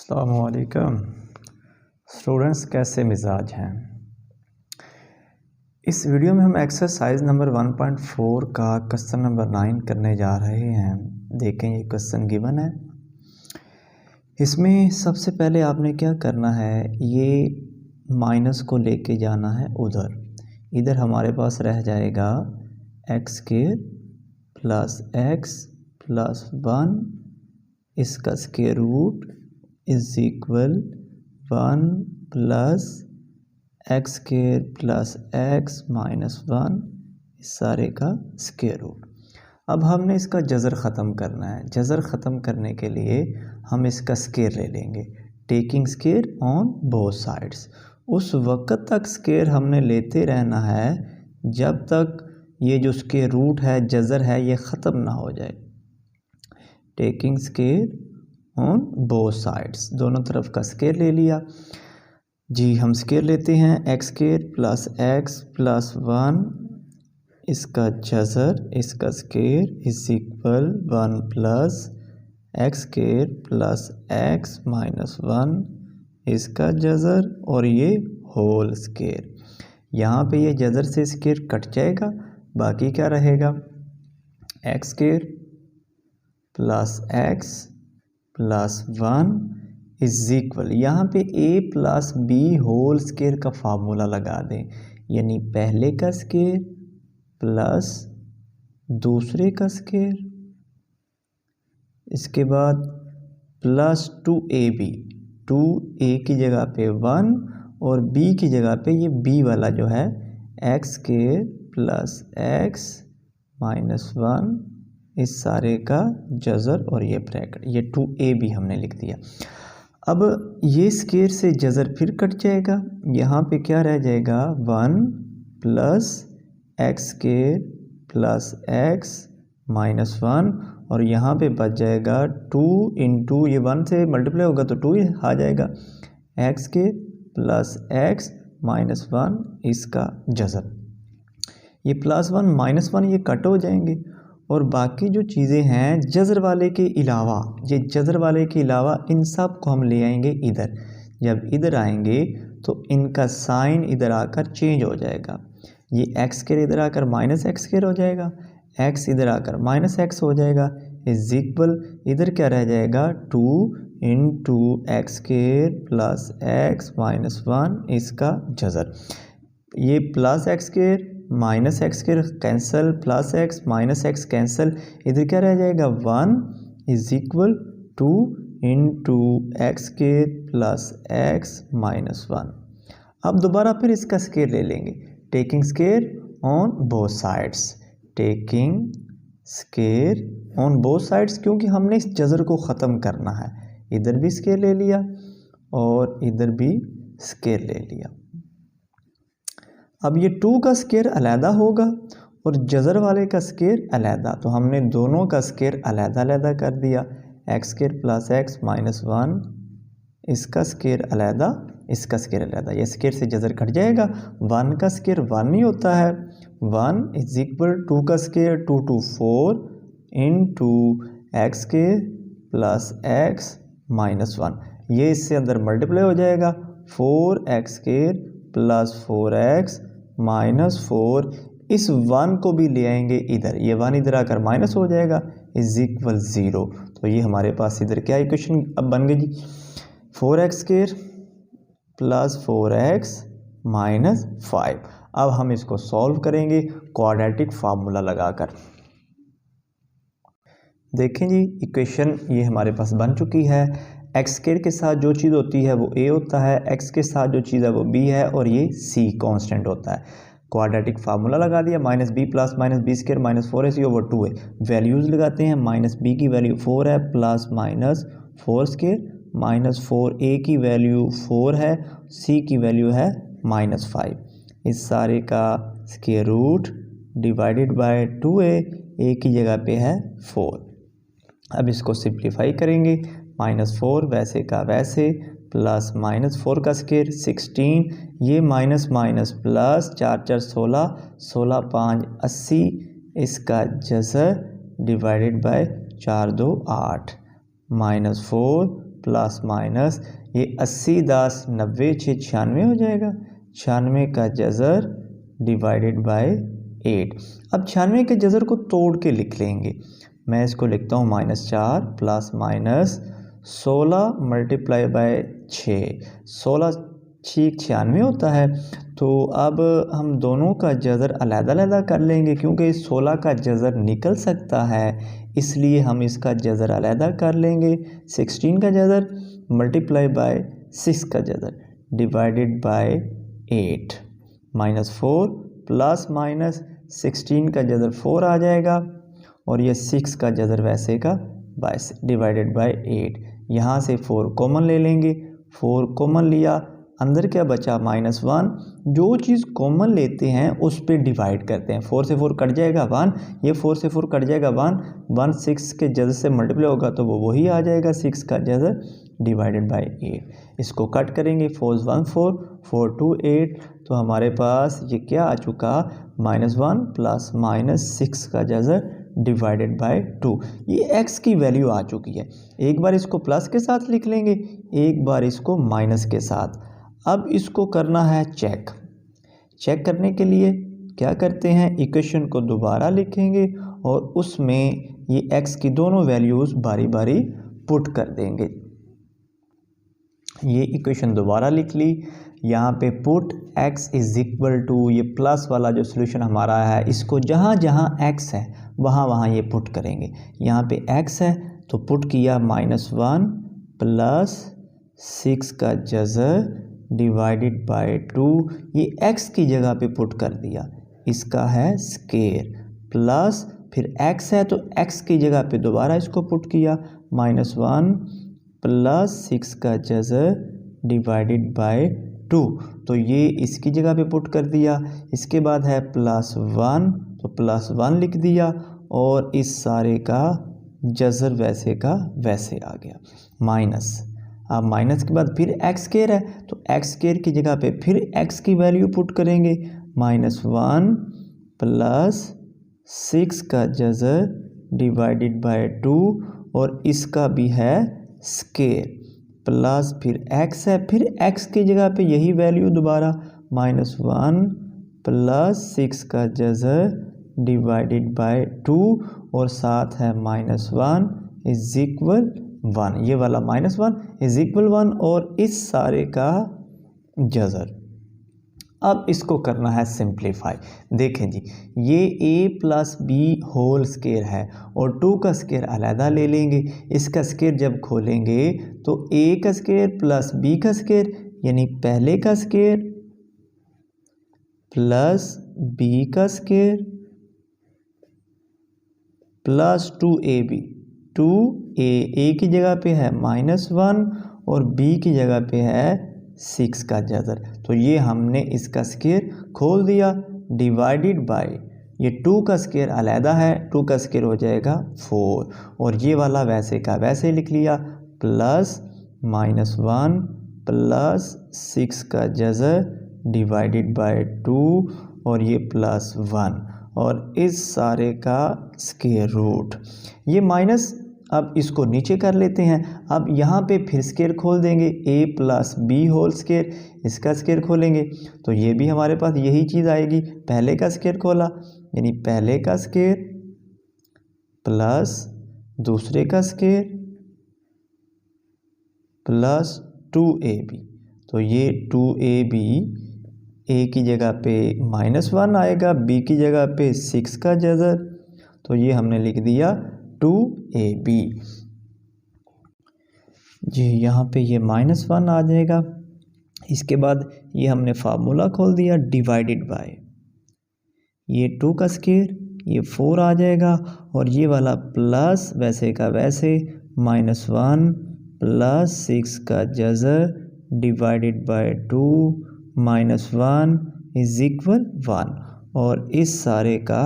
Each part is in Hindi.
अस्सलामुअलैकुम स्टूडेंट्स, कैसे मिजाज हैं। इस वीडियो में हम एक्सरसाइज नंबर 1.4 का क्वेश्चन नंबर 9 करने जा रहे हैं। देखें, ये क्वेश्चन गिवन है। इसमें सबसे पहले आपने क्या करना है, ये माइनस को लेके जाना है उधर। इधर हमारे पास रह जाएगा x square plus x plus 1, इसका square root is equal 1 plus x square plus x minus 1, इस सारे का स्क्वायर रूट। अब हमने इसका जज़र ख़त्म करना है। जज़र ख़त्म करने के लिए हम इसका स्क्वायर ले लेंगे, taking square on both sides. उस वक़्त तक स्क्वायर हमने लेते रहना है जब तक ये जो स्क्वायर रूट है, जज़र है, ये ख़त्म ना हो जाए। Taking square on both sides, दोनों तरफ का स्क्वायर ले लिया जी। हम स्क्वायर लेते हैं, x square plus x plus 1, इसका जज़र, इसका square is equal 1 plus x square plus x minus 1, इसका जज़र, और ये होल स्क्वायर। यहाँ पे ये जज़र से स्क्वायर कट जाएगा, बाकी क्या रहेगा, x square plus x plus 1 is equal, यहाँ पे a plus b whole square का फार्मूला लगा दें, यानी पहले का स्क्वायर प्लस दूसरे का स्क्वायर, इसके बाद प्लस 2ab, 2a की जगह पे 1 और b की जगह पे ये b वाला जो है x square plus x minus 1, इस सारे का जज़र और ये ब्रैकेट, ये 2ab हमने लिख दिया। अब ये स्क्वायर से जज़र फिर कट जाएगा, यहाँ पे क्या रह जाएगा, 1 plus x square plus x minus 1, और यहाँ पे बच जाएगा 2 इंटू, ये 1 से मल्टीप्लाई होगा तो 2 आ जाएगा, x square plus x minus 1, इसका जज़र। ये प्लस 1 माइनस 1 ये कट हो जाएंगे, और बाकी जो चीज़ें हैं जज़र वाले के अलावा, ये जज़र वाले के अलावा इन सब को हम ले आएंगे इधर। जब इधर आएंगे तो इनका साइन इधर आकर चेंज हो जाएगा, ये एक्स स्क्वायर इधर आकर माइनस एक्स स्क्वायर हो जाएगा, एक्स इधर आकर माइनस एक्स हो जाएगा, इज इक्वल इधर क्या रह जाएगा, 2 into x square plus x minus 1, इसका जज़र। ये plus x square minus x square cancel, plus x minus x cancel, इधर क्या रह जाएगा, 1 is equal 2 into x square plus x minus 1। अब दोबारा फिर इसका स्क्वायर ले लेंगे, taking square on both sides, taking square on both sides, क्योंकि हमने इस जज़र को ख़त्म करना है। इधर भी स्क्वायर ले लिया और इधर भी स्क्वायर ले लिया। अब ये 2 का स्क्वायर अलहदा होगा और जज़र वाले का स्क्वायर अलहदा, तो हमने दोनों का स्क्वायर अलहदा अलहदा कर दिया, x square plus x minus 1, इसका स्क्वायर अलहदा, इसका स्क्वायर अलहदा, ये स्क्वायर से जज़र कट जाएगा। 1 का स्क्वायर 1 ही होता है, 1 इज इक्वल 2 का square 2 to 4 into x square plus x minus 1, ये इससे अंदर मल्टीप्लाई हो जाएगा, 4 x square plus 4x minus 4, इस 1 को भी ले आएंगे इधर, ये 1 इधर आकर माइनस हो जाएगा, इज इक्वल 0। तो ये हमारे पास इधर क्या इक्वेशन अब बन गई जी, 4x square plus 4x minus 5। अब हम इसको सॉल्व करेंगे क्वाड्रेटिक फार्मूला लगाकर। देखें जी, इक्वेशन ये हमारे पास बन चुकी है। एक्स स्क्वायर के साथ जो चीज़ होती है वो a होता है, एक्स के साथ जो चीज़ है वो b है, और ये c कांस्टेंट होता है। क्वाड्रेटिक फार्मूला लगा दिया, minus b plus minus b square minus 4ac over 2 है। वैल्यूज़ लगाते हैं, माइनस b की वैल्यू 4 है, plus minus 4 square minus 4a की वैल्यू 4 है, c की वैल्यू है माइनस 5, इस सारे का square root divided by 2a, a की जगह पे है 4। अब इसको सिंप्लीफाई करेंगे, माइनस 4 वैसे का वैसे, प्लस माइनस 4 का स्क्वायर 16, ये माइनस माइनस प्लस, 4 4 16, 16 5 80, इसका जज़र डिवाइडेड बाय 4 2 8, -4 प्लस माइनस ये 80 10 90 6 96 हो जाएगा। 96 का जज़र डिवाइडेड बाय 8। अब 96 के जज़र को तोड़ के लिख लेंगे। मैं इसको लिखता हूँ -4 प्लस माइनस 16 मल्टीप्लाई बाय 6। 16 6 96 होता है। तो अब हम दोनों का जज़र अलग-अलग कर लेंगे क्योंकि इस 16 का जज़र निकल सकता है, इसलिए हम इसका जज़र अलग कर लेंगे। 16 का जज़र मल्टीप्लाई बाय 6 का जज़र डिवाइडेड बाय 8 -4 प्लस माइनस 16 का जज़र 4 आ जाएगा और ये 6 का जज़र वैसे का बाय डिवाइडेड बाय 8। यहाँ से 4 कॉमन ले लेंगे। 4 कॉमन लिया, अंदर क्या बचा -1। जो चीज़ कॉमन लेते हैं उस पे डिवाइड करते हैं। 4 से 4 कट जाएगा 1, ये 4 से 4 कट जाएगा 1 6 के जज़र से मल्टीप्लाई होगा तो वो वही आ जाएगा 6 का जज़र डिवाइडेड बाय 8। इसको कट करेंगे 4 1 4 4 2 8। तो हमारे पास ये क्या आ चुका -1 प्लस -6 का जज़र डिवाइडेड बाय 2। ये x की वैल्यू आ चुकी है। एक बार इसको प्लस के साथ लिख लेंगे, एक बार इसको माइनस के साथ। अब इसको करना है चेक। चेक करने के लिए क्या करते हैं, इक्वेशन को दोबारा लिखेंगे और उसमें ये x की दोनों वैल्यूज़ बारी बारी पुट कर देंगे। ये इक्वेशन दोबारा लिख ली। यहाँ पे put x is equal to ये प्लस वाला जो सोल्यूशन हमारा है, इसको जहाँ जहाँ x है वहाँ वहाँ ये पुट करेंगे। यहाँ पे x है तो पुट किया -1 प्लस 6 का जज़र डिवाइडेड बाय 2। ये x की जगह पे पुट कर दिया, इसका है स्केयर प्लस फिर x है तो x की जगह पे दोबारा इसको पुट किया -1 प्लस 6 का जज़र डिवाइडेड बाय 2। तो ये इसकी जगह पे पुट कर दिया। इसके बाद है +1 तो +1 लिख दिया और इस सारे का जज़र वैसे का वैसे आ गया माइनस। अब माइनस के बाद फिर एक्स स्क्वायर है तो एक्स स्क्वायर की जगह पे फिर x की वैल्यू पुट करेंगे -1 प्लस 6 का जज़र डिवाइडेड बाय 2 और इसका भी है स्क्वायर प्लस फिर x है, फिर x की जगह पे यही वैल्यू दोबारा -1 प्लस 6 का जज़र डिवाइडेड बाय 2 और साथ है -1 इज इक्वल 1। ये वाला -1 इज इक्वल 1 और इस सारे का जज़र। अब इसको करना है सिंप्लीफाई। देखें जी, ये a plus b whole square है और 2 का स्क्वायर अलहदा ले लेंगे। इसका स्क्वायर जब खोलेंगे तो a का स्क्वायर प्लस b का स्क्वायर यानी पहले का स्क्वायर प्लस b का स्क्वायर प्लस 2ab। 2a की जगह पे है -1 और b की जगह पे है 6 का जज़र। तो ये हमने इसका स्क्वायर खोल दिया डिवाइडेड बाय ये 2 का स्क्वायर अलहदा है, 2 का स्क्वायर हो जाएगा 4 और ये वाला वैसे का वैसे लिख लिया प्लस -1 प्लस 6 का जज़र डिवाइडेड बाय 2 और ये +1 और इस सारे का स्क्वायर रूट। ये माइनस अब इसको नीचे कर लेते हैं। अब यहाँ पे फिर स्क्वायर खोल देंगे a plus b whole square, इसका स्क्वायर खोलेंगे तो ये भी हमारे पास यही चीज़ आएगी। पहले का स्क्वायर खोला यानी पहले का स्क्वायर प्लस दूसरे का स्क्वायर प्लस 2ab। तो ये 2ab a की जगह पे -1 आएगा, b की जगह पे 6 का जज़र। तो ये हमने लिख दिया 2ab जी। यहाँ पे ये -1 आ जाएगा। इसके बाद ये हमने फार्मूला खोल दिया डिवाइडेड बाय ये 2 का स्क्वायर ये 4 आ जाएगा और ये वाला प्लस वैसे का वैसे -1 प्लस 6 का जज़र डिवाइडेड बाय 2 -1 इज इक्वल 1 और इस सारे का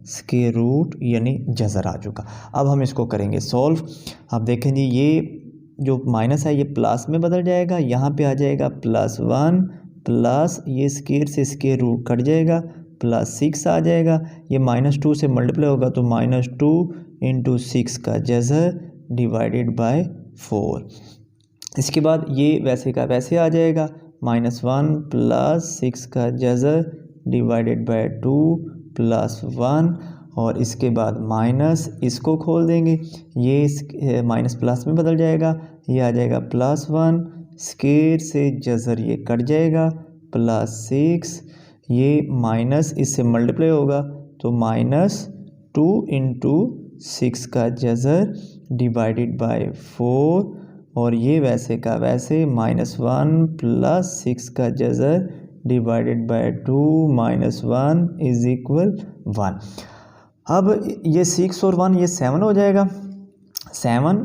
स्क्वायर रूट यानी जज़र आ चुका। अब हम इसको करेंगे सॉल्व। अब देखें जी, ये जो माइनस है ये प्लस में बदल जाएगा, यहाँ पे आ जाएगा +1 प्लस ये स्क्वायर से स्क्वायर रूट कट जाएगा +6 आ जाएगा। ये -2 से मल्टीप्लाई होगा तो -2 × 6 का जज़र डिवाइडेड बाय 4 इसके बाद ये वैसे का वैसे आ जाएगा, -1 प्लस 6 का जज़र डिवाइडेड बाय 2 प्लस 1, और इसके बाद माइनस इसको खोल देंगे, ये माइनस प्लस में बदल जाएगा, ये आ जाएगा +1, स्केयर से जज़र ये कट जाएगा, +6, ये माइनस इससे मल्टीप्लाई होगा तो -2 इंटू 6 का जज़र डिवाइडेड बाय 4, और ये वैसे का वैसे -1 प्लस 6 का जज़र डिवाइडेड बाय 2 -1 इज इक्वल 1। अब ये 6 और 1 ये 7 हो जाएगा, 7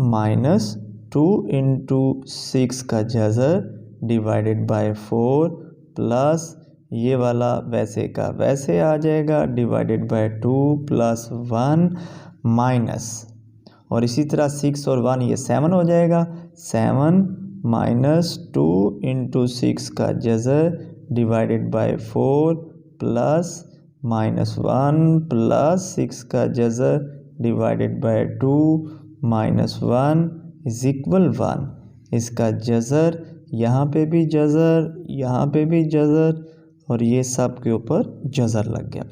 माइनस 2 इंटू 6 का जज़र डिवाइडेड बाय 4 प्लस ये वाला वैसे का वैसे आ जाएगा डिवाइडेड बाय 2 प्लस 1 माइनस, और इसी तरह 6 और 1 ये 7 हो जाएगा, 7 माइनस 2 इंटू 6 का जज़र डिवाइडेड बाय 4 प्लस -1 प्लस 6 का जज़र डिवाइडेड बाय 2 -1 इज इक्वल 1। इसका जज़र यहाँ पे भी जज़र, यहाँ पे भी जज़र, और ये सब के ऊपर जज़र लग गया।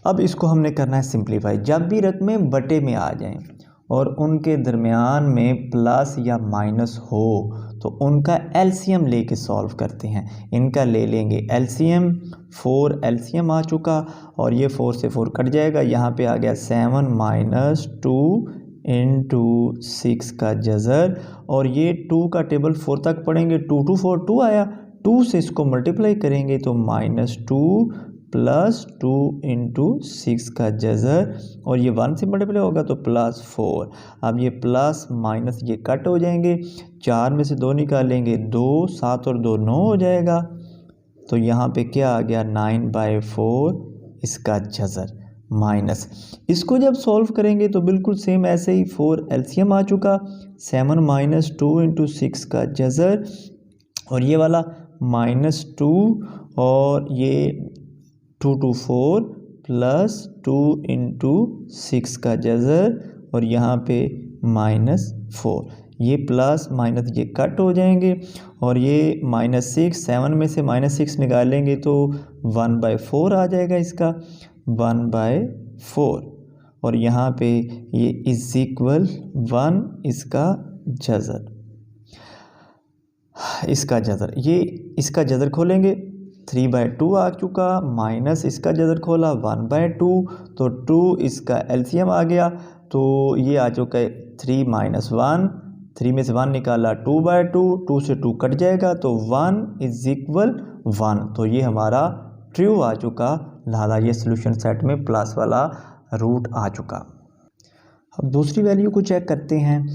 अब इसको हमने करना है सिंप्लीफाई। जब भी रकमें बटे में आ जाएं और उनके दरमियान में प्लस या माइनस हो तो उनका एलसीएम लेके सॉल्व करते हैं। इनका ले लेंगे एलसीएम, 4 एलसीएम आ चुका, और ये 4 से 4 कट जाएगा, यहाँ पे आ गया 7 माइनस 2 इंटू 6 का जज़र, और ये 2 का टेबल 4 तक पढ़ेंगे, 2 2 4 2 आया, 2 से इसको मल्टीप्लाई करेंगे तो -2 प्लस 2 इंटू 6 का जज़र, और ये 1 से मल्टीप्लाई होगा तो +4। अब ये प्लस माइनस ये कट हो जाएंगे, 4 में से 2 निकालेंगे 2, 7 और 2 9 हो जाएगा, तो यहाँ पे क्या आ गया 9/4 इसका जज़र माइनस। इसको जब सॉल्व करेंगे तो बिल्कुल सेम ऐसे ही 4 एलसीएम आ चुका, 7 माइनस 2 इंटू 6 का जज़र, और ये वाला -2 और ये 2 2 4 प्लस 2 इंटू 6 का जज़र, और यहाँ पे -4, ये प्लस माइनस ये कट हो जाएंगे, और ये -6, 7 में से -6 निकालेंगे तो 1/4 आ जाएगा इसका, 1/4, और यहाँ पे ये इज इक्वल 1 इसका जज़र, इसका जज़र, ये इसका जज़र खोलेंगे 3/2 आ चुका, माइनस इसका जज़र खोला 1/2, तो 2 इसका एलसीएम आ गया, तो ये आ चुका है 3 - 1, 3 में से 1 निकाला 2/2, 2 से 2 कट जाएगा तो 1 इज इक्वल 1, तो ये हमारा ट्रू आ चुका, लिहाजा ये सोल्यूशन सेट में प्लस वाला रूट आ चुका। अब दूसरी वैल्यू को चेक करते हैं।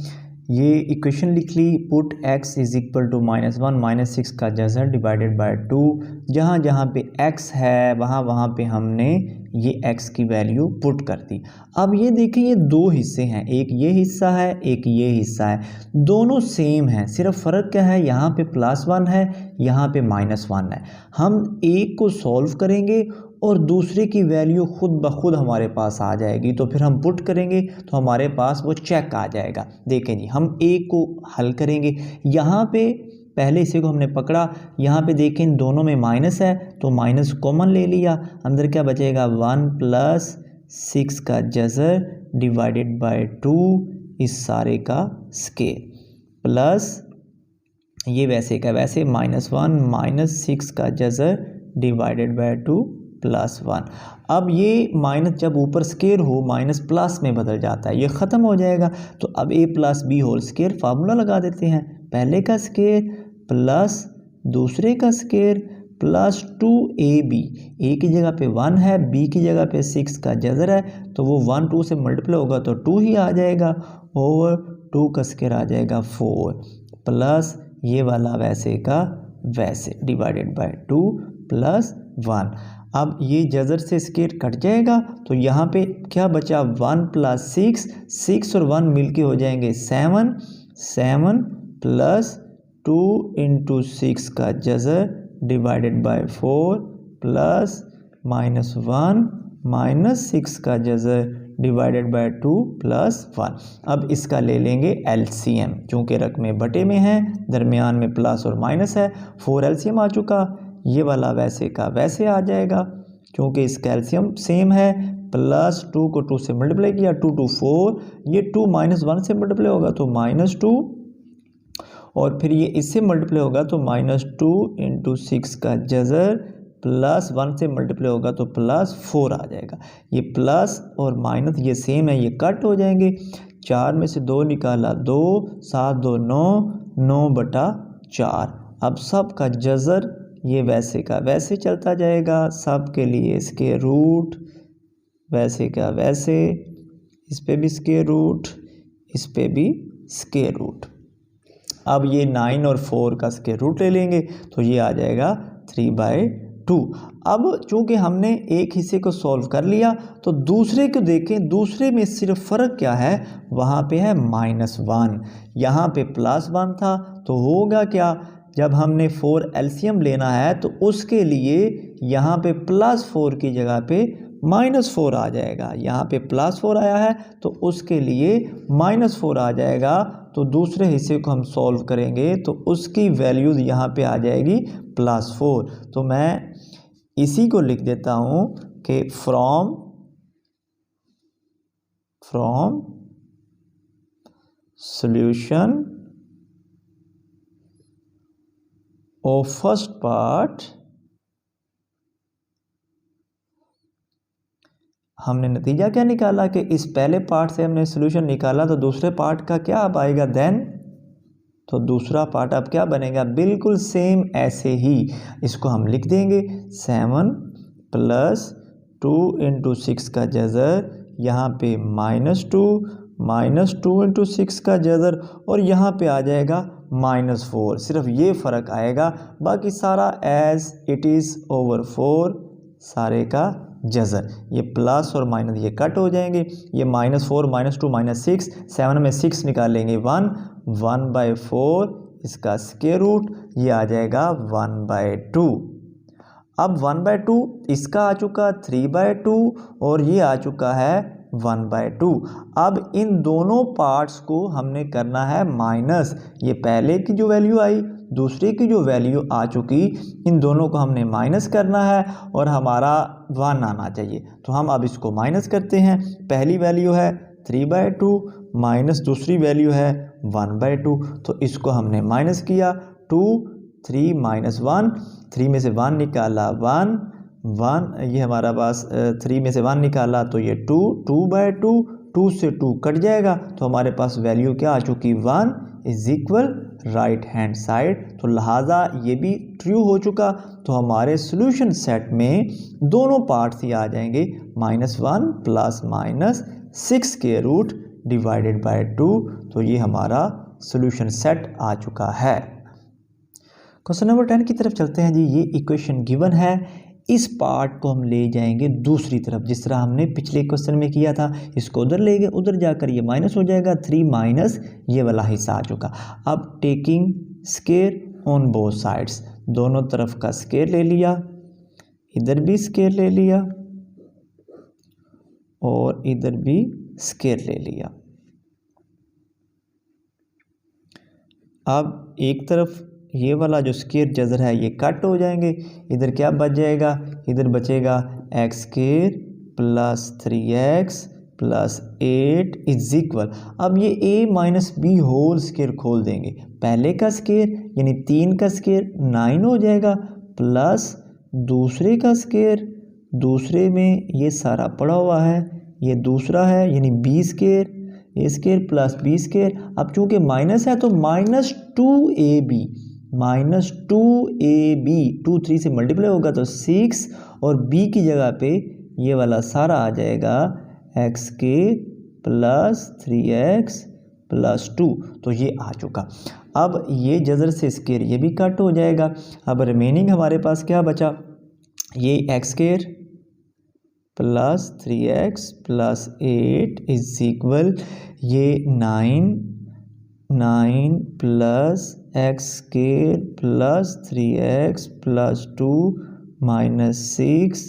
ये इक्वेशन लिख ली, put x is equal to -1 -6 का जज़र डिवाइडेड बाय 2, जहाँ जहाँ पे x है वहाँ पे हमने ये x की वैल्यू पुट कर दी। अब ये देखें ये दो हिस्से हैं, एक ये हिस्सा है एक ये हिस्सा है, दोनों सेम हैं, सिर्फ फ़र्क क्या है, यहाँ पे +1 है यहाँ पे -1 है। हम एक को सॉल्व करेंगे और दूसरे की वैल्यू खुद ब खुद हमारे पास आ जाएगी, तो फिर हम पुट करेंगे तो हमारे पास वो चेक आ जाएगा। देखें जी, हम एक को हल करेंगे, यहाँ पे पहले इसी को हमने पकड़ा, यहाँ पे देखें इन दोनों में माइनस है तो माइनस कॉमन ले लिया, अंदर क्या बचेगा 1 + 6 का जज़र डिवाइडेड बाय 2 इस सारे का स्केयर, प्लस ये वैसे का वैसे -1 - 6 का जज़र डिवाइडेड बाय 2 +1। अब ये माइनस जब ऊपर स्केयर हो माइनस प्लस में बदल जाता है, ये ख़त्म हो जाएगा, तो अब a + b होल स्केयर फार्मूला लगा देते हैं, पहले का स्केयर प्लस दूसरे का स्केयर प्लस 2ab, a की जगह पे 1 है, b की जगह पे 6 का जज़र है, तो वो 1 2 से मल्टीप्लाई होगा तो 2 ही आ जाएगा, ओवर 2 का स्केयर आ जाएगा 4, प्लस ये वाला वैसे का वैसे डिवाइडेड बाय 2 + 1। अब ये जज़र से स्केयर कट जाएगा तो यहाँ पे क्या बचा 1 + 6, 6 और 1 मिलके हो जाएंगे 7, 7 प्लस 2 इंटू 6 का जज़र डिवाइडेड बाय 4 प्लस -1 - 6 का जज़र डिवाइडेड बाय 2 प्लस 1। अब इसका ले लेंगे एलसीएम, चूँकि रकमें बटे में हैं, दरमियान में प्लस और माइनस है। 4 एलसीएम आ चुका, ये वाला वैसे का वैसे आ जाएगा क्योंकि इसका एलसीएम सेम है। प्लस 2 को 2 से मल्टीप्लाई किया, 2 2 4, ये 2 -1 से मल्टीप्लाई होगा तो -2, और फिर ये इससे मल्टीप्लाई होगा तो -2 × 6 का जज़र, प्लस 1 से मल्टीप्लाई होगा तो +4 आ जाएगा। ये प्लस और माइनस ये सेम है, ये कट हो जाएंगे। 4 में से 2 निकाला 2, 7 2 9, 9/4। अब सब का जज़र ये वैसे का वैसे चलता जाएगा, सब के लिए स्क्वायर रूट, वैसे का वैसे, इस पे भी स्क्वायर रूट, इस पे भी स्क्वायर रूट। अब ये 9 और 4 का स्क्वायर रूट ले लेंगे तो ये आ जाएगा 3/2। अब चूंकि हमने एक हिस्से को सॉल्व कर लिया तो दूसरे को देखें, दूसरे में सिर्फ फ़र्क क्या है, वहाँ पे है -1, यहाँ पे +1 था। तो होगा क्या, जब हमने 4 एलसीएम लेना है तो उसके लिए यहाँ पे +4 की जगह पे -4 आ जाएगा। यहाँ पे +4 आया है तो उसके लिए -4 आ जाएगा। तो दूसरे हिस्से को हम सॉल्व करेंगे तो उसकी वैल्यूज़ यहाँ पे आ जाएगी +4। तो मैं इसी को लिख देता हूँ कि from solution of first part हमने नतीजा क्या निकाला कि इस पहले पार्ट से हमने सॉल्यूशन निकाला तो दूसरे पार्ट का क्या अब आएगा देन, तो दूसरा पार्ट अब क्या बनेगा, बिल्कुल सेम ऐसे ही इसको हम लिख देंगे 7 + 2 × 6 का जज़र, यहाँ पे -2 × 6 का जज़र, और यहाँ पे आ जाएगा -4। सिर्फ ये फ़र्क आएगा, बाकी सारा एज इट इज़ ओवर 4 सारे का जज़र। ये प्लस और माइनस ये कट हो जाएंगे, ये -4 -2 -6, 7 में 6 निकालेंगे 1, 1/4 इसका स्क्वायर रूट, ये आ जाएगा 1/2। अब 1/2 इसका आ चुका 3/2 और ये आ चुका है 1/2। अब इन दोनों पार्ट्स को हमने करना है माइनस, ये पहले की जो वैल्यू आई दूसरे की जो वैल्यू आ चुकी, इन दोनों को हमने माइनस करना है और हमारा 1 आना चाहिए। तो हम अब इसको माइनस करते हैं। पहली वैल्यू है 3/2 माइनस दूसरी वैल्यू है 1/2, तो इसको हमने माइनस किया। 2 3 -1, 3 में से 1 निकाला 1, 1 ये हमारा पास 3 में से 1 निकाला तो ये 2, 2/2, 2 से 2 कट जाएगा तो हमारे पास वैल्यू क्या आ चुकी 1 = राइट हैंड साइड। तो लिहाजा ये भी ट्रू हो चुका। तो हमारे सॉल्यूशन सेट में दोनों पार्ट्स ही आ जाएंगे -1 ± 6 स्क्वायर रूट डिवाइडेड बाय 2। तो ये हमारा सॉल्यूशन सेट आ चुका है। क्वेश्चन नंबर 10 की तरफ चलते हैं जी। ये इक्वेशन गिवन है, इस पार्ट को हम ले जाएंगे दूसरी तरफ, जिस तरह हमने पिछले क्वेश्चन में किया था। इसको उधर ले गए, उधर जाकर ये माइनस हो जाएगा, 3 माइनस ये वाला हिस्सा आ चुका। अब taking square on both sides, दोनों तरफ का स्क्वायर ले लिया, इधर भी स्क्वायर ले लिया और इधर भी स्क्वायर ले लिया। अब एक तरफ ये वाला जो स्क्वायर जज़र है ये कट हो जाएंगे, इधर क्या बच जाएगा, इधर बचेगा x² + 3x + 8 = अब ये a - b होल स्क्वायर खोल देंगे। पहले का स्क्वायर यानी 3 का स्क्वायर 9 हो जाएगा, प्लस दूसरे का स्क्वायर, दूसरे में ये सारा पड़ा हुआ है, ये दूसरा है यानी b² a² + b²। अब चूँकि माइनस है तो -2ab, -2ab 2 3 से मल्टीप्लाई होगा तो 6 और b की जगह पे ये वाला सारा आ जाएगा x² + 3x + 2। तो ये आ चुका। अब ये जज़र से स्क्वायर ये भी कट हो जाएगा। अब रिमेनिंग हमारे पास क्या बचा, ये x² + 3x + 8 = ये 9 + x² + 3x + 2 - 6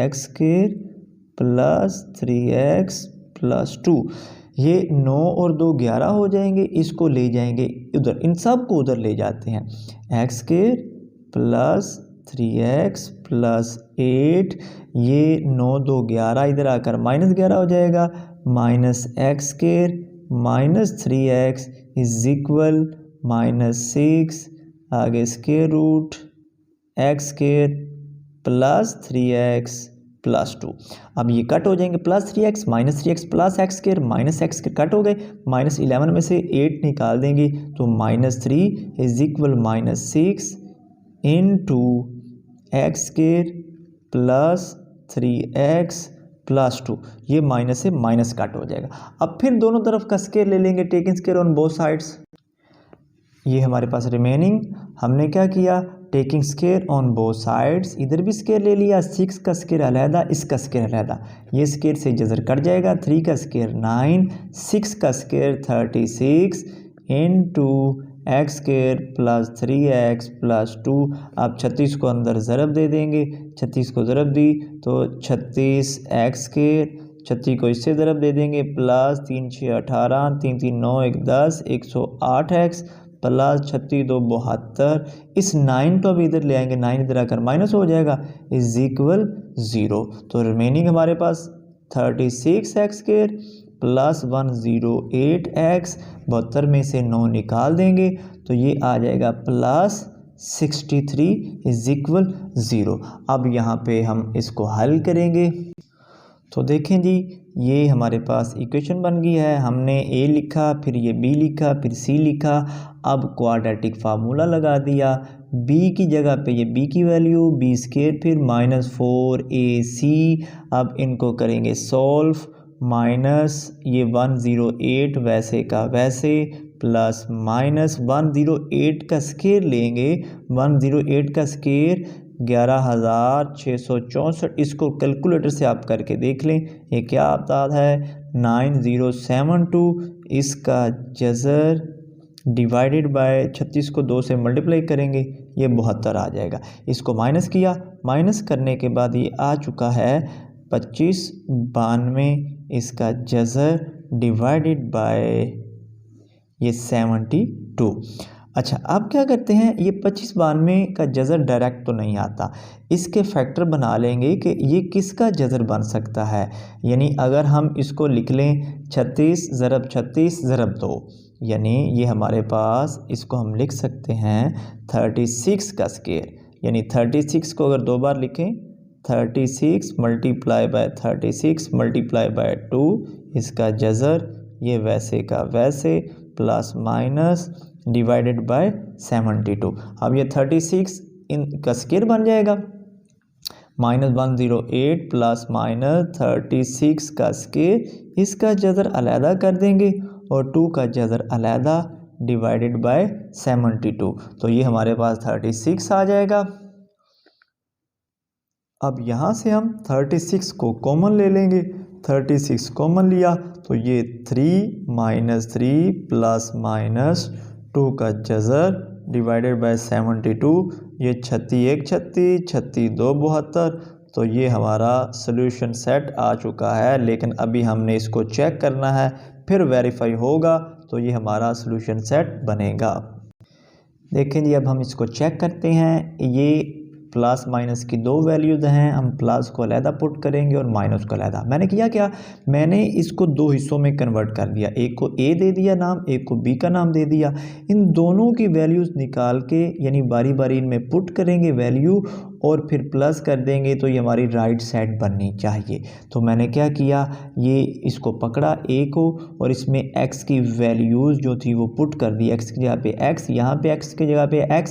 √x² plus 3x plus 2। ये 9 और 2 11 हो जाएंगे, इसको ले जाएंगे उधर, इन सब को उधर ले जाते हैं। X square plus 3x plus 8, ये 9 2 11 इधर आकर -11 हो जाएगा, minus x square minus 3x is equal -6, आगे square root x square plus 3x plus 2। अब ये कट हो जाएंगे, plus 3x minus 3x plus x square minus x square cut हो गए, -11 में से 8 निकाल देंगे तो -3 is equal -6 into x square plus 3x plus 2। ये माइनस से माइनस कट हो जाएगा। अब फिर दोनों तरफ का स्क्वायर ले लेंगे, taking square on both sides. ये हमारे पास रिमेनिंग, हमने क्या किया, taking square on both sides, इधर भी स्क्वायर ले लिया, 6 का स्क्वायर अलहदा, इसका स्क्वायर अलहदा, ये स्क्वायर से जजर कट जाएगा, 3 का स्क्वायर 9, 6 का square 36 into x square plus 3x plus 2। अब 36 को अंदर ज़रब दे देंगे, 36 को ज़रब दी तो 36 एक्स स्क्वायर, 36 को इससे ज़रब दे देंगे, प्लस 3 6 18, 3 3 9 1 10, 108x प्लस 36 2 72। इस 9 को भी इधर ले आएंगे, 9 इधर आकर माइनस हो जाएगा, इज इक्वल 0। तो रिमेनिंग हमारे पास 36 एक्स स्क्वायर प्लस 108x, 72 में से 9 निकाल देंगे तो ये आ जाएगा प्लस 63 इज इक्वल 0। अब यहाँ पे हम इसको हल करेंगे तो देखें जी, ये हमारे पास इक्वेशन बन गई है। हमने a लिखा, फिर ये b लिखा, फिर c लिखा, अब क्वाड्रेटिक फार्मूला लगा दिया। b की जगह पे ये b की वैल्यू b स्क्वायर, फिर -4ac, अब इनको करेंगे सॉल्व, माइनस ये 108 वैसे का वैसे, प्लस माइनस 108 का स्क्वायर लेंगे, 108 का स्क्वायर 11,664, इसको कैलकुलेटर से आप करके देख लें ये क्या आता है, 9072। इसका जज़र डिवाइडेड बाय 36 को 2 से मल्टीप्लाई करेंगे, ये 72 आ जाएगा। इसको माइनस किया, माइनस करने के बाद ये आ चुका है 2592, इसका जज़र डिवाइडेड बाय ये 72। अच्छा, अब क्या करते हैं, ये 2592 का जज़र डायरेक्ट तो नहीं आता, इसके फैक्टर बना लेंगे कि ये किसका जज़र बन सकता है। यानी अगर हम इसको लिख लें 36 ज़रब 36 ज़रब 2, यानी ये हमारे पास, इसको हम लिख सकते हैं 36 का स्क्वायर, यानी 36 को अगर 2 बार लिखें, 36 मल्टीप्लाई बाय 36 मल्टीप्लाई बाय 2, इसका जज़र ये वैसे का वैसे, प्लस माइनस डिवाइडेड बाय 72। अब ये 36 इन का स्क्वायर बन जाएगा, -108 प्लस माइनस 36 का स्क्वायर, इसका जज़र अलहदा कर देंगे और 2 का जज़र अलहदा डिवाइडेड बाय 72। तो ये हमारे पास 36 आ जाएगा। अब यहाँ से हम 36 को कॉमन ले लेंगे, 36 कॉमन लिया तो ये 3 -3 प्लस माइनस 2 का जज़र डिवाइडेड बाय 72, ये 36 1 36, 36 2 72। तो ये हमारा सोल्यूशन सेट आ चुका है, लेकिन अभी हमने इसको चेक करना है, फिर वेरीफाई होगा तो ये हमारा सोल्यूशन सेट बनेगा। देखें जी, अब हम इसको चेक करते हैं। ये प्लस माइनस की 2 वैल्यूज़ हैं, हम प्लस को अलहदा पुट करेंगे और माइनस को अलहदा। मैंने किया क्या, मैंने इसको 2 हिस्सों में कन्वर्ट कर दिया, एक को a दे दिया नाम, एक को b का नाम दे दिया। इन दोनों की वैल्यूज़ निकाल के, यानी बारी बारी इनमें पुट करेंगे वैल्यू और फिर प्लस कर देंगे तो ये हमारी राइट साइड बननी चाहिए। तो मैंने क्या किया, ये इसको पकड़ा a को और इसमें x की वैल्यूज़ जो थी वो पुट कर दी, x की जगह पे x, यहाँ पे x की जगह पे x।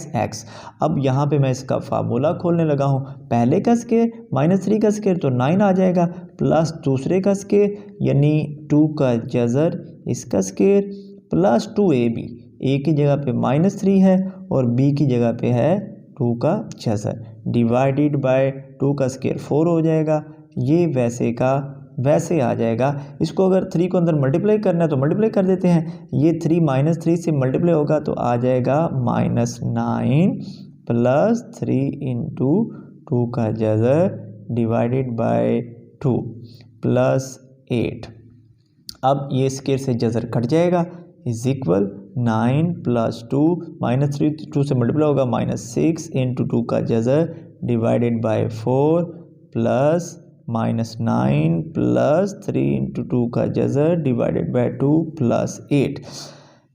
अब यहाँ पे मैं इसका फार्मूला खोलने लगा हूँ, पहले का स्क्वायर -3 का स्क्वायर तो 9 आ जाएगा, प्लस दूसरे का स्क्वायर यानी 2 का जज़र, इसका स्क्वायर प्लस 2ab, a की जगह पे -3 है और b की जगह पे है 2 का जज़र, डिवाइडेड बाय 2 का स्क्वायर 4 हो जाएगा। ये वैसे का वैसे आ जाएगा। इसको अगर 3 को अंदर मल्टीप्लाई करना है तो मल्टीप्लाई कर देते हैं, ये 3 -3 से मल्टीप्लाई होगा तो आ जाएगा -9 प्लस 3 इंटू 2 का जज़र डिवाइडेड बाय 2 प्लस 8। अब ये स्क्वायर से जज़र कट जाएगा, इज इक्वल 9 प्लस 2 -3 2 से मल्टीप्लाई होगा -6 इंटू 2 का जज़र divided by 4 plus -9 plus 3 into 2 का जज़र डिवाइडेड बाय 2 प्लस 8।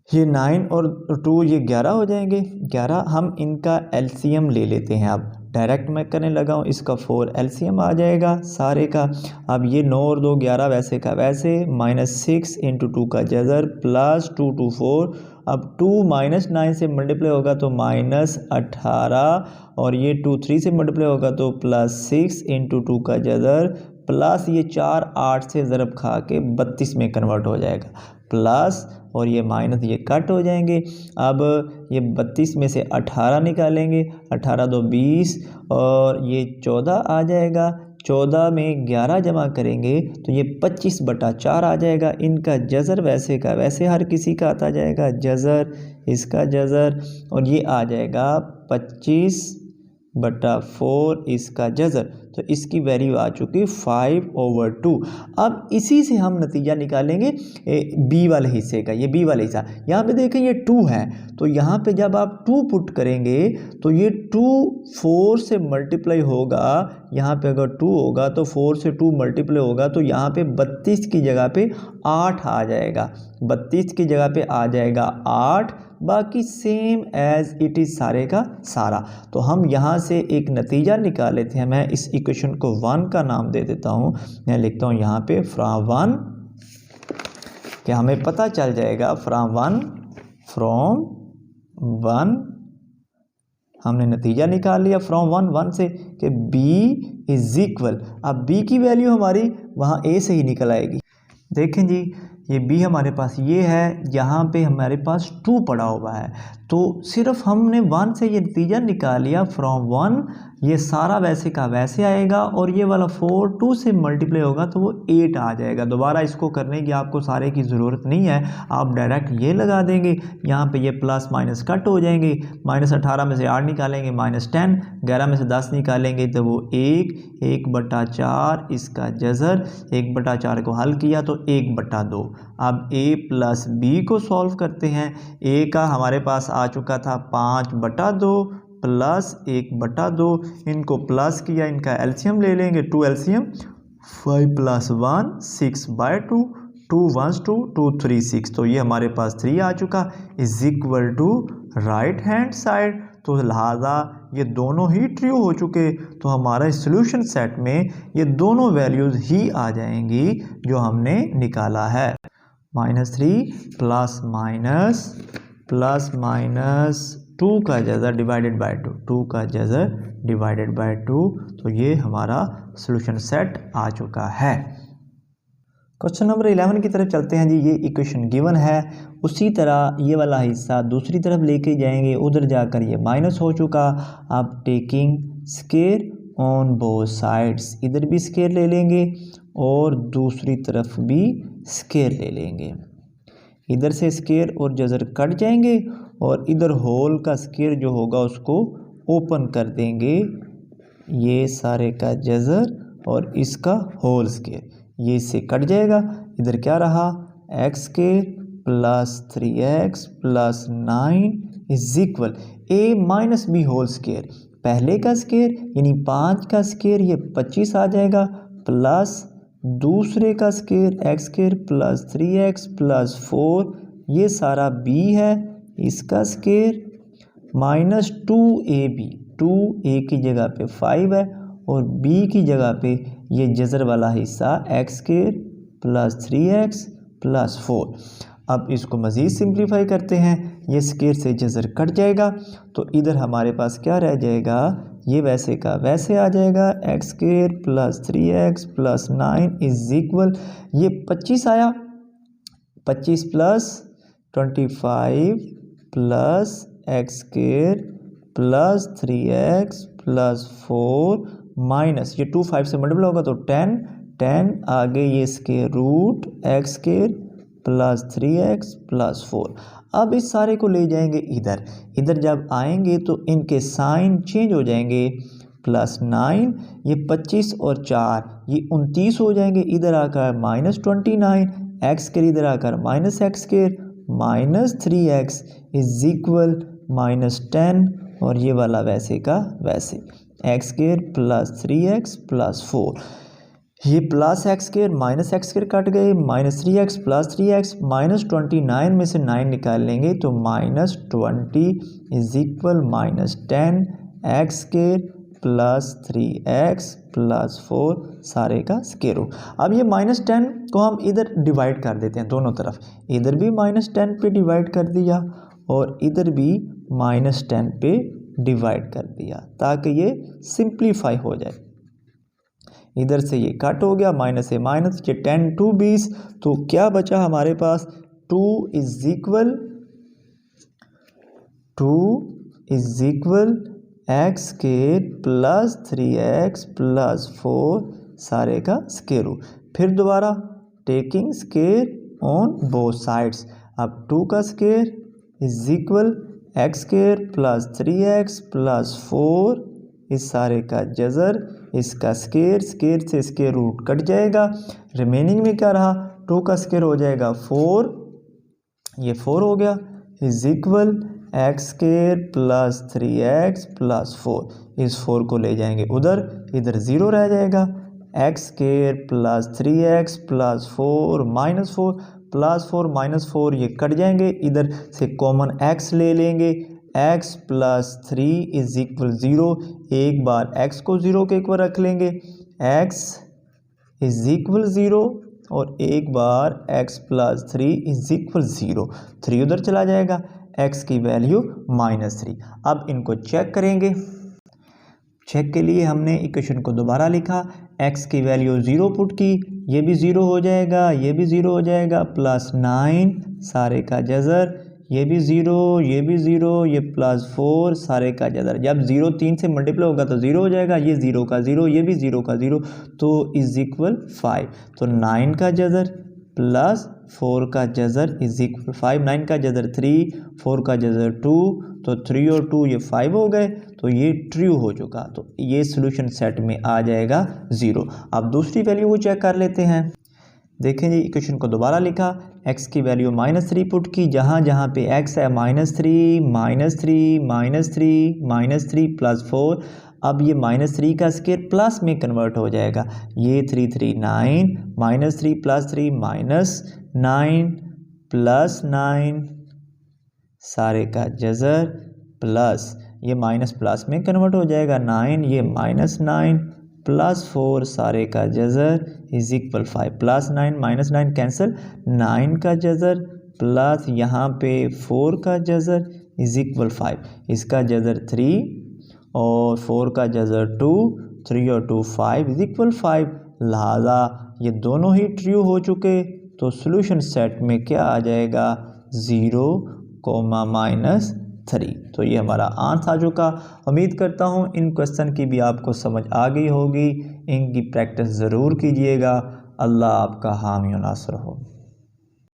ये 9 और 2 ये 11 हो जाएंगे। 11 हम इनका एलसीएम ले लेते हैं। अब डायरेक्ट मैं करने लगा हूँ, इसका 4 एलसीएम आ जाएगा सारे का। अब ये 9 और 2 11 वैसे का वैसे, -6 इंटू 2 का जज़र प्लस 2 2 4। अब 2 -9 से मल्टीप्लाई होगा तो -18 और ये 2 3 से मल्टीप्लाई होगा तो +6 इंटू 2 का जज़र प्लस ये 4 8 से ज़रब खा के 32 में कन्वर्ट हो जाएगा, प्लस और ये माइनस ये कट हो जाएंगे। अब ये 32 में से 18 निकालेंगे, 18 2 20 और ये 14 आ जाएगा। 14 में 11 जमा करेंगे तो ये 25/4 आ जाएगा। इनका जज़र वैसे का वैसे हर किसी का आता जाएगा जज़र, इसका जज़र, और ये आ जाएगा 25/4 इसका जज़र। तो इसकी वैल्यू आ चुकी 5/2। अब इसी से हम नतीजा निकालेंगे बी वाले हिस्से का। ये बी वाला हिस्सा यहाँ पे देखें ये 2 है, तो यहाँ पे जब आप 2 पुट करेंगे तो ये 2 4 से मल्टीप्लाई होगा। यहाँ पे अगर 2 होगा तो 4 से 2 मल्टीप्लाई होगा तो यहाँ पे 32 की जगह पे 8 आ जाएगा। 32 की जगह पे आ जाएगा 8, बाकी सेम एज इट इज़ सारे का सारा। तो हम यहाँ से एक नतीजा निकाल लेते हैं। मैं इस इक्वेशन को 1 का नाम दे देता हूँ। मैं लिखता हूँ यहाँ पे फ्रॉम 1, कि हमें पता चल जाएगा फ्रॉम 1 हमने नतीजा निकाल लिया फ्रॉम 1 से कि b इज इक्वल। अब b की वैल्यू हमारी वहाँ a से ही निकल आएगी। देखें जी, ये b हमारे पास ये है, यहाँ पे हमारे पास 2 पड़ा हुआ है, तो सिर्फ हमने 1 से ये नतीजा निकाल लिया फ्रॉम 1। ये सारा वैसे का वैसे आएगा और ये वाला 4 2 से मल्टीप्लाई होगा तो वो 8 आ जाएगा। दोबारा इसको करने की आपको सारे की ज़रूरत नहीं है, आप डायरेक्ट ये लगा देंगे। यहाँ पे ये प्लस माइनस कट हो जाएंगे। -18 में से 8 निकालेंगे -10, 11 में से 10 निकालेंगे तो वो 1/4 इसका जज़र, 1/4 को हल किया तो 1/2। अब a प्लस b को सॉल्व करते हैं। a का हमारे पास आ चुका था 5/2 प्लस 1/2, इनको प्लस किया, इनका एलसीएम ले लेंगे, 2 एलसीएम, 5 + 1 6/2, 2 1 2 2 3 6, तो ये हमारे पास 3 आ चुका, is equal to right hand side. तो लिहाजा ये दोनों ही ट्रू हो चुके, तो हमारा सॉल्यूशन सेट में ये दोनों वैल्यूज़ ही आ जाएंगी जो हमने निकाला है। -3 ± 2 का जज़र डिवाइडेड बाय 2, 2 का जज़र डिवाइडेड बाय 2, तो ये हमारा सॉल्यूशन सेट आ चुका है। क्वेश्चन नंबर 11 की तरफ चलते हैं जी। ये इक्वेशन गिवन है, उसी तरह ये वाला हिस्सा दूसरी तरफ लेके जाएंगे, उधर जाकर ये माइनस हो चुका। अब taking square on both sides, इधर भी स्क्वायर ले लेंगे और दूसरी तरफ भी स्क्वायर ले लेंगे। इधर से स्क्वायर और जज़र कट जाएंगे और इधर होल का स्क्वायर जो होगा उसको ओपन कर देंगे। ये सारे का जज़र और इसका होल स्क्वायर, ये इससे कट जाएगा। इधर क्या रहा, x² + 3x + 9 is equal a - b whole square. पहले का स्क्वायर यानी 5 का स्क्वायर ये 25 आ जाएगा, प्लस दूसरे का स्क्वायर x² + 3x + 4, ये सारा b है, इसका स्क्वायर -2ab, 2a की जगह पे 5 है और b की जगह पे ये जज़र वाला हिस्सा x² + 3x + 4। अब इसको मज़ीद सिंप्लीफाई करते हैं, ये स्क्वायर से जज़र कट जाएगा तो इधर हमारे पास क्या रह जाएगा, ये वैसे का वैसे आ जाएगा, x² + 3x + 9 इज इक्वल, ये 25 आया, 25 + 25 + x² + 3x + 4 माइनस ये 2 5 से मल्टीप्लाई होगा तो 10, 10 आगे ये स्क्वायर रूट x² + 3x + 4। अब इस सारे को ले जाएंगे इधर, इधर जब आएंगे तो इनके साइन चेंज हो जाएंगे, प्लस 9, ये 25 और 4 ये 29 हो जाएंगे, इधर आकर माइनस 29, एक्स स्क्वायर इधर आकर minus x square minus 3x is equal minus 10, और ये वाला वैसे का वैसे x square plus 3x plus 4, ये plus x square minus x square कट गए, minus 3x plus 3x minus 29 में से 9 निकाल लेंगे तो minus 20 is equal minus 10 X square plus 3x plus 4 सारे का स्क्वायर रूट। अब ये माइनस 10 को हम इधर डिवाइड कर देते हैं दोनों तरफ, इधर भी माइनस 10 पे डिवाइड कर दिया और इधर भी माइनस 10 पे डिवाइड कर दिया ताकि ये सिंप्लीफाई हो जाए। इधर से ये कट हो गया, माइनस से माइनस, ये 10 2 20, तो क्या बचा हमारे पास 2 is equal x square plus 3x plus 4 सारे का स्क्वायर रूट। फिर दोबारा taking square on both sides, अब 2 का square is equal x square plus 3x plus 4, इस सारे का जज़र, इसका स्क्वायर, स्क्वायर से स्क्वायर रूट कट जाएगा, रिमेनिंग में क्या रहा 2 का स्क्वायर हो जाएगा 4, ये 4 हो गया is equal x square plus 3x plus 4, इस 4 को ले जाएंगे उधर, इधर 0 रह जाएगा, x square plus 3x plus 4 minus 4 plus 4 minus 4 ये कट जाएंगे, इधर से कॉमन x ले लेंगे, x प्लस 3 इज इक्वल 0, एक बार x को 0 के ऊपर रख लेंगे, x इज इक्वल 0 और एक बार x प्लस 3 इज इक्वल 0, 3 उधर चला जाएगा, x की वैल्यू माइनस 3। अब इनको चेक करेंगे, चेक के लिए हमने इक्वेशन को दोबारा लिखा, x की वैल्यू 0 पुट की, ये भी 0 हो जाएगा, ये भी 0 हो जाएगा, प्लस 9 सारे का जज़र, ये भी 0, ये भी 0, ये प्लस 4 सारे का जज़र, जब 0 3 से मल्टीप्लाई होगा तो 0 हो जाएगा, ये 0 का 0, ये भी 0 का 0, तो इज इक्वल 5, तो 9 का जज़र प्लस 4 का जज़र इज इक्वल 5, 9 का जज़र 3, 4 का जज़र 2, तो 3 और 2 ये 5 हो गए, तो ये ट्रू हो चुका, तो ये सोल्यूशन सेट में आ जाएगा 0। अब दूसरी वैल्यू को चेक कर लेते हैं, देखें जी इक्वेशन को दोबारा लिखा, x की वैल्यू माइनस 3 पुट की, जहाँ जहाँ पे x है minus 3 minus 3 minus 3 minus 3 plus 4, अब ये माइनस 3 का स्क्वायर प्लस में कन्वर्ट हो जाएगा, ये 3 3 9 माइनस 3 प्लस 3 माइनस 9 प्लस 9 सारे का जज़र प्लस ये माइनस प्लस में कन्वर्ट हो जाएगा 9, ये माइनस 9 प्लस 4 सारे का जज़र is equal 5, plus 9 minus 9 cancel, 9 का जज़र प्लस यहाँ पे 4 का जज़र इज इक्वल 5, इसका जज़र 3 और 4 का जज़र 2, 3 और 2 5 इज इक्वल 5, लिहाजा ये दोनों ही ट्रू हो चुके, तो सोल्यूशन सेट में क्या आ जाएगा 0, -3। तो ये हमारा आंसर आ चुका। उम्मीद करता हूँ इन क्वेश्चन की भी आपको समझ आ गई होगी, इनकी प्रैक्टिस ज़रूर कीजिएगा। अल्लाह आपका हामी और नासर हो।